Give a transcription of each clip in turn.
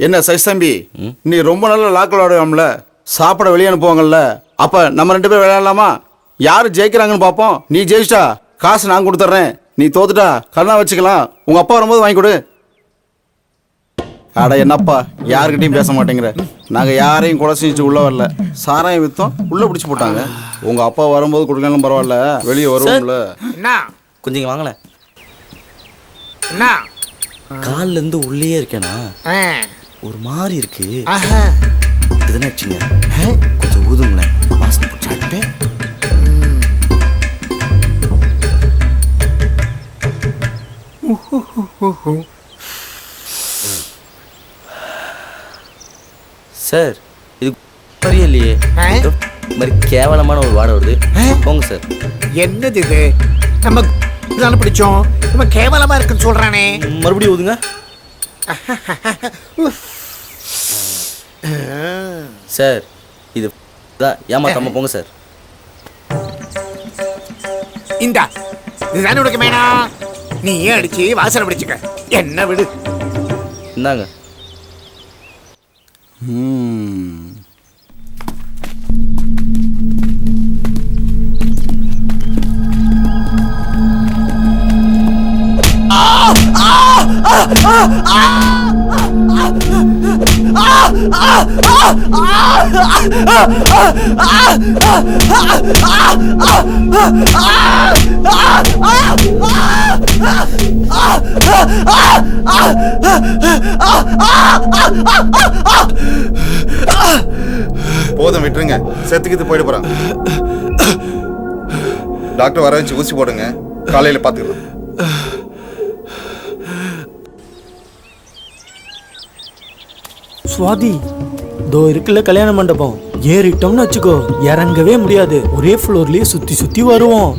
என்ன சைஸ் தம்பி, நீ ரொம்ப நல்ல லாக்கில் விளையாடுவாம்ல, சாப்பிட வெளியே அனுப்புவாங்கல்ல, அப்போ நம்ம 2 பேர் விளையாடலாமா? யார் ஜெயிக்கிறாங்கன்னு பார்ப்போம். நீ ஜெயிச்சிட்டா காசு நான் கொடுத்துட்றேன், நீ தோத்துட்டா கண்ணா வச்சுக்கலாம். உங்கள் அப்பா வரும்போது வாங்கி கொடு. அட என்னப்பா யாருக்கிட்டையும் பேச மாட்டேங்கிற. நாங்கள் யாரையும் கொலை செஞ்சு உள்ளே வரல, சாராயம் விற்றோம் உள்ளே பிடிச்சி போட்டாங்க. உங்கள் அப்பா வரும்போது கொடுக்கணும் பரவாயில்ல, வெளியே வருவோம்ல. என்ன கொஞ்சம் வாங்கல. என்ன கால்ல இருந்து உள்ளே இருக்கேனா ஒரு மாதிரி இருக்கு. இதுன்னு வச்சுங்க, கொஞ்சம் ஊதுங்களேன், வாசனை பிடிச்சாட்டு. சார் இது மாதிரியே இல்லையே, இது மாதிரி கேவலமான ஒரு வாடை வருது. போங்க சார். என்னது இது? நம்ம தானே பிடிச்சோம், நம்ம கேவலமா இருக்குன்னு சொல்றானே. மறுபடியும் ஊதுங்க சார். இது ஏமாத்தாம போங்க சார். இந்தா இதுதானே உனக்கு வேணாம், நீ ஏன் அடிச்சு வாசனை பிடிச்சுக்க. என்ன விடு. இந்தாங்க. போதும் விட்டுருங்க, செத்துக்கிட்டு போயிட்டு போறான். டாக்டர் வர வச்சு ஊசி போடுங்க, காலையில் பார்த்துக்கலாம். சுவாதி, தோ இருக்குல்ல கல்யாண மண்டபம், ஏறிட்டோம்னு வச்சுக்கோ இறங்கவே முடியாது. ஒரே ஃப்ளோர்லயே சுத்தி சுத்தி வருவோம்.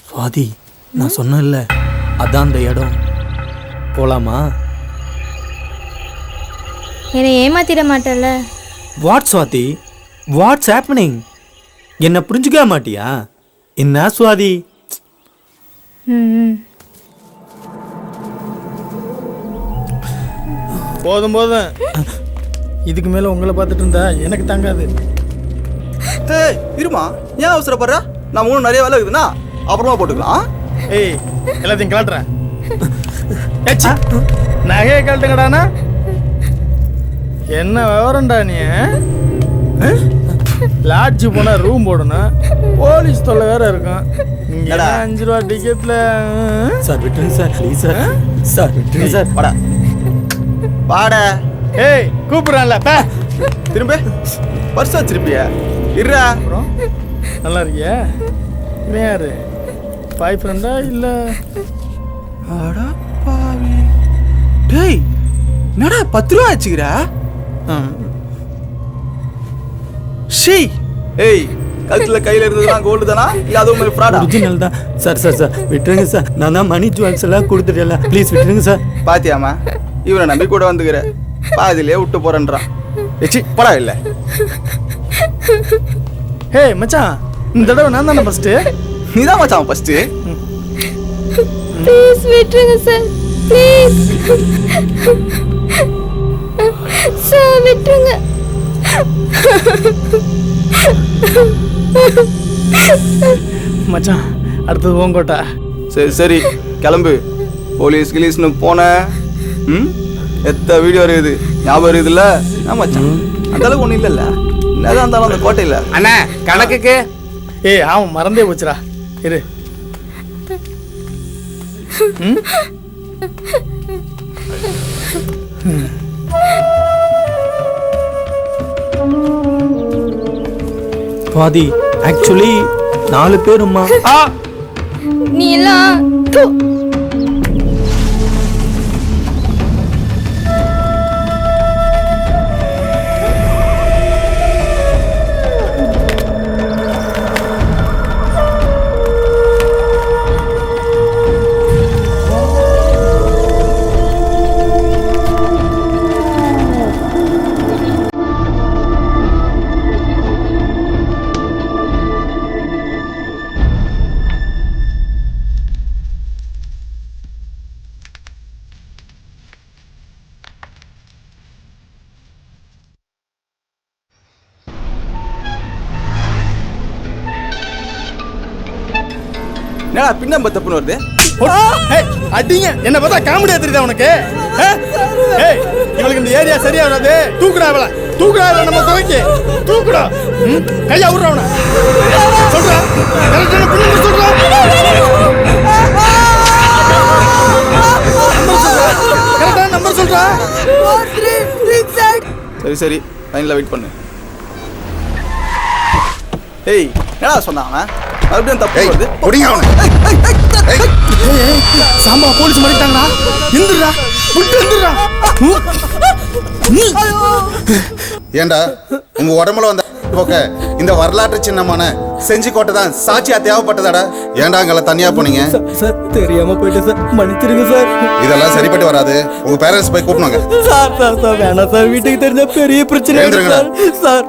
சுவாதி, நான் சொன்னேன்ல அதான் அந்த இடம், போலாமா? என்னை ஏமாத்திட மாட்டல? What Swathi, what's happening? என்ன புரிஞ்சுக்க மாட்டியா? என்ன சுவாதி? போதும் போதும், இதுக்கு மேல உங்களை பார்த்துட்டு இருந்தா எனக்கு தாங்காது. இருமா, ஏன் அவசரப்படுற? நான் இன்னும் நிறைய வேலை இருக்குதுன்னா அப்புறமா போட்டுக்கலாம். ஏய், எல்லாத்தையும் கலட்டுறேன். நகையை கழட்டுங்கடானா என்ன விவரம்டா நீ? லாட்ஜு போனா ரூம் போடணும், போலீஸ் தொல்லை வேற இருக்கும். இங்க 5 ரூபா டிக்கெட்ல. சார் விட்டுருங்க சார், ப்ளீஸ் சார். சார் விட்டுருங்க சார். வாடா வாடா. ஏய் கூப்பிடுறான்ல, திரும்ப பர்ஸ் வச்சிருப்பியா? இருடா. அப்புறம் நல்லா இருக்கியா? இவன் யாரு, பாய் ஃப்ரெண்டா இல்ல? அடா பாவி. டேய் என்னடா 10 ரூபா வச்சுக்கிற? ஷீ. ஏய், கழுத்துல கையில இருந்ததுலாம் கோல்டு தானா இல்ல அதுவும் மாதிரி ஃப்ராடா? ஒரிஜினல் தான் சார். சார் சார் விட்டுருங்க சார், நான் தான் மணி ஜுவல்ஸ் எல்லாம் கொடுத்துட்டேன்ல, ப்ளீஸ் விட்டுருங்க சார். பாத்தியாமா, இவனை நம்பி கூட வந்துக்கிற, பாதிலே விட்டு போறேன்றான். எச்சி படா இல்ல. ஏய் மச்சான், இந்த தடவை நான் தானே ஃபர்ஸ்ட். நீதான் மச்சான் ஃபர்ஸ்ட். ப்ளீஸ் விட்டுருங்க சார், ப்ளீஸ் சார் விட்டுருங்க. மச்சான் அடுத்தது ஓங்கோட்டா. சரி சரி கிளம்பு. போலீஸ் கிலீஸ்னு போன எத்த வீடியோ இருக்குது ஞாபகம் இருக்குதுல்ல? மச்சான் அந்த அளவுக்கு ஒன்றும் இல்லைல்ல, என்னதான் இருந்தாலும் அந்த கோட்டையில். அண்ணா கணக்குக்கு. ஏய் ஆமாம், மறந்தே போச்சுடா. இரு. சுவாதி, ஆக்சுவலி 4 பேருமா. நீ எல்லாம் என்னடா பின்னம்ப தப்புன்னு வருது? ஏய், அடிங்க என்ன பார்த்தா காமெடியா தெரியுதா உனக்கு ஏய் இவளுக்கு இந்த ஏரியா சரியா வராது தூக்குடா அவள தூக்குடா அவள நம்ம துவைக்கு தூக்குடா கையா விடுறா அவன சொல்றா கரெக்டான பின்னாடி சொல்றா கரெக்டான நம்பர் சொல்றா சரி சரி லைன்ல வெயிட் பண்ணு. ஏய் என்னடா சொன்னான் அவன்? மறுபடியும் தப்பு வருது. புடிங்க அவனை. சாம்பா போலீஸ் மாட்டிட்டாங்கடா எந்திரா விட்டு எந்திரா ஏண்டா உங்க உடம்புல வந்த போக்க இந்த வரலாற்று சின்னமான செஞ்சிக்கோட்டை தான் சாட்சியா தேவைப்பட்டதாடா. ஏன்டா அங்கே தனியா போனீங்க? சார் தெரியாம போயிட்டு சார் மன்னிச்சிருங்க சார். இதெல்லாம் சரிப்பட்டு வராது. உங்க பேரண்ட்ஸ் போய் கூப்பிடுங்க. சார் சார் சார் வேணாம் சார், வீட்டுக்கு தெரிஞ்ச பெரிய பிரச்சனை எழுந்திருங்கடா. சார்.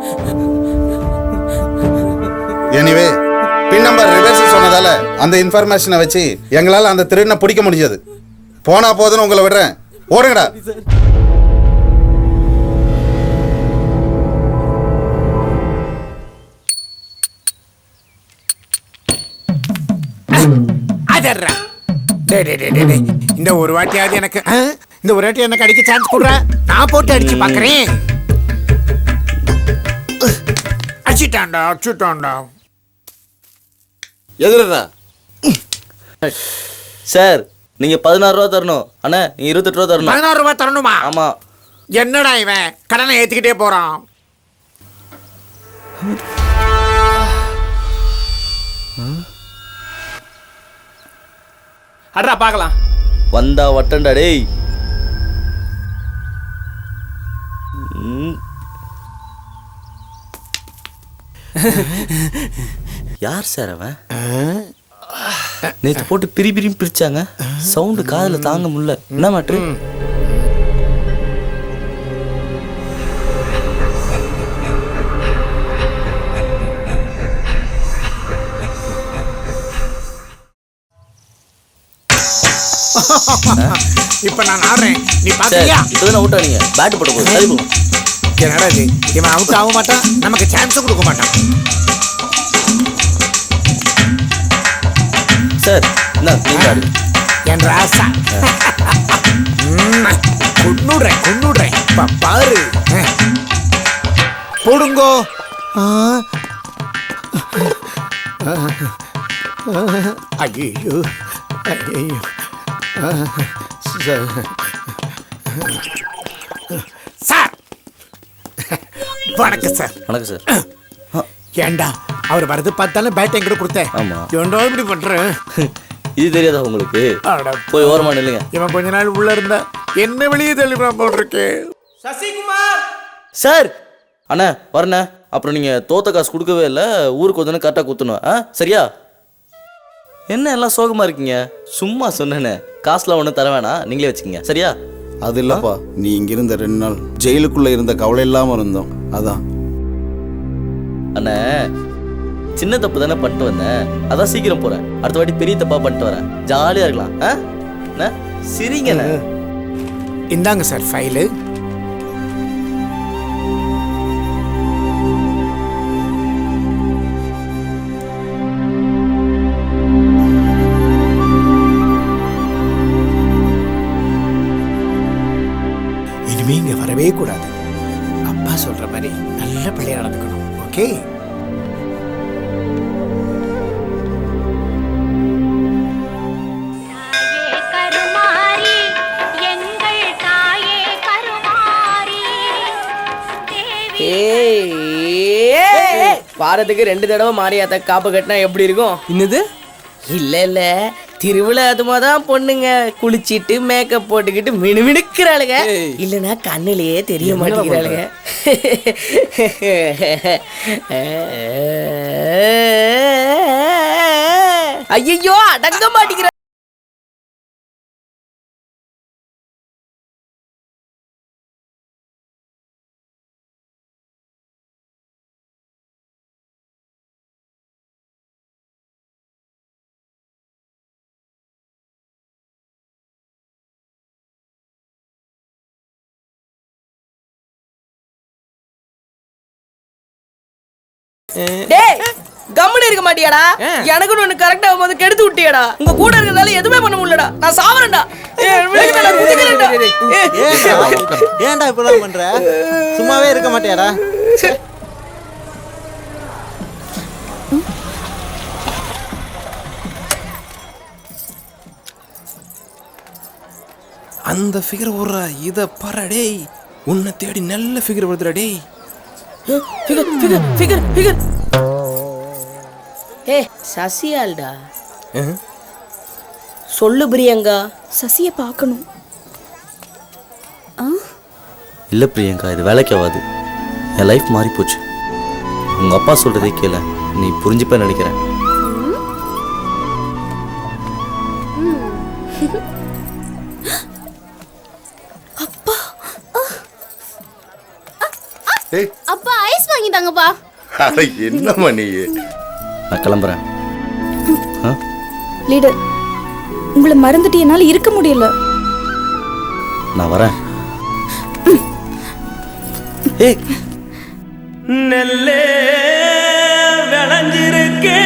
எனிவே பின் நம்பர் ரிவர்ஸ் சொன்னதால அந்த இன்ஃபர்மேஷனை வச்சு எங்களால் அந்த திருடனை பிடிக்க முடிஞ்சது. போனா போதுன்னு உங்களை விடுறேன், ஓடுங்கடா. அதர்றா. டேய் டேய் டேய் டேய். இந்த ஒரு வாட்டியாவது எனக்கு இந்த ஒரு வாட்டி எனக்கு அடிக்க சான்ஸ் கொடுறா. நான் போட்டு அடிச்சு பார்க்கறேன். அடிச்சிட்டான்டா. எதுலடா? சார் நீங்க 16 ரூபா தரணும். அண்ணா நீங்க 28 ரூபா தரணும். 16 ரூபாய் தரணுமா? ஆமா. என்னடா இவன் கடனை ஏத்திக்கிட்டே போறான். அட்ரா பார்க்கலாம். வந்தா வட்டண்டா டேய். யார் சார் அவன்? நேற்று போட்டு பிரிபிரின்னு பிரிச்சாங்க. சவுண்டு காதில் தாங்க முடியல. என்ன மேட்ரு? இப்ப நான் ஆடுறேன், நீ சார் பாத்தியா? இப்போதான் அவுட் ஆனீங்க. பேட் போட்ட போது சரி போகும். என்னடா இது, இவன் அவுட் ஆக மாட்டான், நமக்கு சான்ஸும் கொடுக்க மாட்டான். சார் என்ன நீங்க ஆடு. என் ராசா கொன்னுடுறேன் பாரு. போடுங்கோ. ஐயோ சார். வணக்கம் சார். வணக்கம் சார். ஏண்டா அவர் வரது பார்த்தாலும் பேட் எங்கிட்ட கொடுத்தேன். ஆமா. ஏண்டா இப்படி பண்றேன்? இது தெரியாதா உங்களுக்கு? அட, போய் ஓரமா நில்லுங்க. இவன் கொஞ்ச நாள் உள்ள இருந்தா என்ன வெளியே தள்ளிவிடாம போட்டிருக்கு. சார் அண்ணா வரண்ணே. அப்புறம் நீங்க தோத்த காசு கொடுக்கவே இல்லை. ஊருக்கு வந்து கரெக்டாக குத்தணும். சரியா? என்ன எல்லாம் சோகமா இருக்கீங்க? சும்மா சொன்னேனே. காசுலாம் ஒன்றும் தர வேணாம், நீங்களே வச்சுக்கோங்க. சரியா? அது இல்லப்பா, நீ இங்க இருந்த 2 நாள் ஜெயிலுக்குள்ள இருந்த கவலை இல்லாம இருந்தோம், அதான். அண்ணே சின்ன தப்பு தானே பண்ணிட்டு வந்தேன், அதான் சீக்கிரம் போறேன். அடுத்த வாட்டி பெரிய தப்பா பண்ணிட்டு வரேன். ஜாலியா இருக்கலாம். அண்ணா சிரிங்கண்ணே. இந்தாங்க சார் ஃபைலு. இனிமே இங்க வரவே கூடாது. அப்பா சொல்ற மாதிரி நல்ல பிள்ளையா நடந்துக்கணும். ஓகே? வாரத்துக்கு 2 தடவை மாரியாத்த காப்பு கட்டினா எப்படி இருக்கும்? என்னது? இல்ல திருவிழா அதுமா தான் பொண்ணுங்க குளிச்சிட்டு மேக்கப் போட்டுக்கிட்டு மினுமினுக்கிறாளுங்க. இல்லைன்னா கண்ணிலேயே தெரிய மாட்டேங்கிறாளுங்க. ஐயோ அடங்க மாட்டேங்கிற. டேய் கம்முன்னு இருக்க மாட்டியாடா எனக்கு ஒண்ணு கரெக்டா போது கெடுத்து விட்டியாடா உங்க கூட இருக்கிறதால எதுவுமே பண்ண முடியலடா நான் சாவறேன்டா ஏன்டா இப்படிலாம் பண்ற சும்மாவே இருக்க மாட்டியாடா அந்த ஃபிகர் ஓடுறா இத பாரு டேய் உன்னை தேடி நல்ல ஃபிகர் வருதுடா டேய் ஃபிகர் சசியால்டா சொல்லு பிரியங்கா சசியை பார்க்கணும். இல்லை பிரியங்கா, இது வேலைக்கு ஆகாது. என் லைஃப் மாறி போச்சு. உங்கள் அப்பா சொல்கிறதே கேள, நீ புரிஞ்சுப்பேன்னு நினைக்கிறேன். அப்பா ஐஸ் வாங்கி தாங்கப்பா. என்னம்மா நீ? நான் கிளம்புறேன். லீடர், உங்களை மறந்துட்டு என்னால இருக்க முடியல. நான் வரேன். ஏய், நெல்லே விளைஞ்சிருக்கே.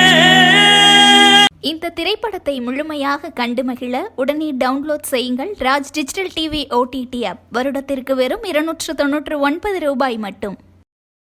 இந்த திரைப்படத்தை முழுமையாக கண்டு மகிழ உடனே டவுன்லோட் செய்யுங்கள் Raj digital TV OTT app. வருடத்திற்கு வெறும் 299 ரூபாய் மட்டும்.